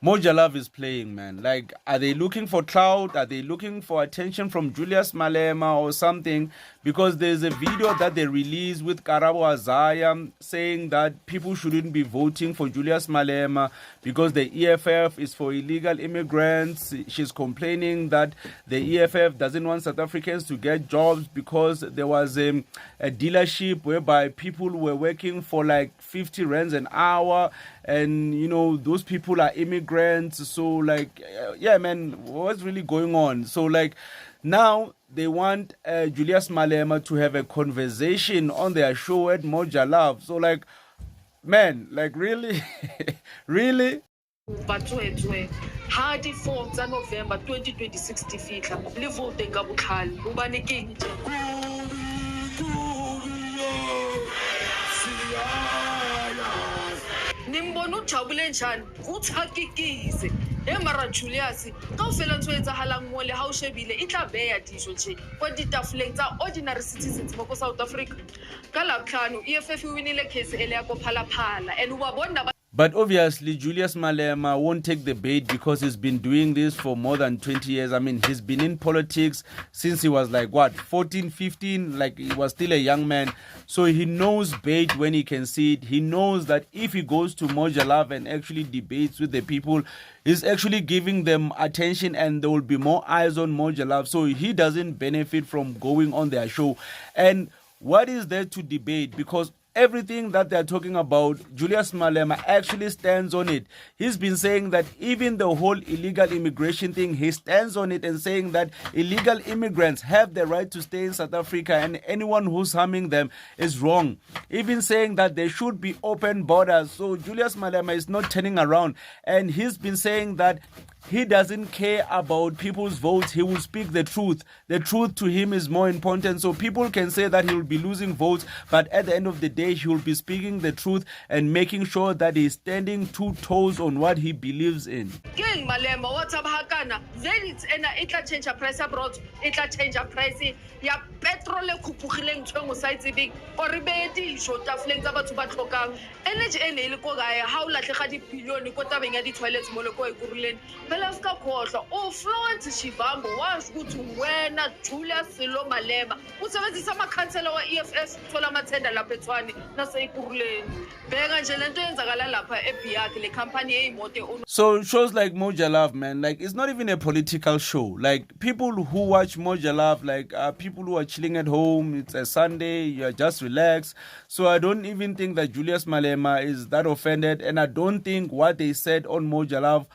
Moja Love is playing, man. Like, are they looking for clout? Are they looking for attention from Julius Malema or something? Because there's a video that they released with Karabo Azaya saying that people shouldn't be voting for Julius Malema because the EFF is for illegal immigrants. She's complaining that the EFF doesn't want South Africans to get jobs because there was a dealership whereby people were working for like 50 rands an hour, and you know those people are immigrants. So like yeah, man, what's really going on? So like now they want Julius Malema to have a conversation on their show at Moja Love. So like, man, like really really. batswetswe ha di-4 tsa November 2026 di fitlha le voteng ka botlhale hobane ke eng nimbona ujabule njani uthakikise mara Julius ka o fela ntho etsahalang mo le ha o shebile e tla beya dijo tje kwa ditafuleng tsa ordinary citizens mo South Africa ka latlhano EFF e winile case ele ya ko phalaphala and wa bona. But obviously, Julius Malema won't take the bait because he's been doing this for more than 20 years. I mean, he's been in politics since he was like, what, 14, 15? Like, he was still a young man. So he knows bait when he can see it. He knows that if he goes to Moja Love and actually debates with the people, he's actually giving them attention and there will be more eyes on Moja Love. So he doesn't benefit from going on their show. And what is there to debate? Because everything that they're talking about, Julius Malema actually stands on it. He's been saying that even the whole illegal immigration thing, he stands on it and saying that illegal immigrants have the right to stay in South Africa and anyone who's harming them is wrong. Even saying that there should be open borders. So Julius Malema is not turning around, and he's been saying that he doesn't care about people's votes. He will speak the truth. The truth to him is more important. So people can say that he will be losing votes, but at the end of the day, he will be speaking the truth and making sure that he's standing 2 toes on what he believes in. King Malema, what's up, Hakana? Then it's it'll change a price abroad. It'll change a price. Ya petrol kupukileng chongo sites big or rebeti short of flames about to batroka. Energy and Elikoga, how like a billion, got having any toilets, Moloko, Gurulen, Belafka Quarter, or Florence Shivango, was good to when Julia Silo Malema, who's a summer council or EFS, Tolamatenda Lapetwani, Nasa Gurulen, Bega Jelentens, Agalapa, Epiak, the company, Mote. So shows like Moja Love, man, like it's not even a political show. Like people who watch Moja Love, like people who are chilling at home. It's a Sunday, you're just relaxed. So I don't even think that Julius Malema is that offended, and I don't think what they said on Moja Love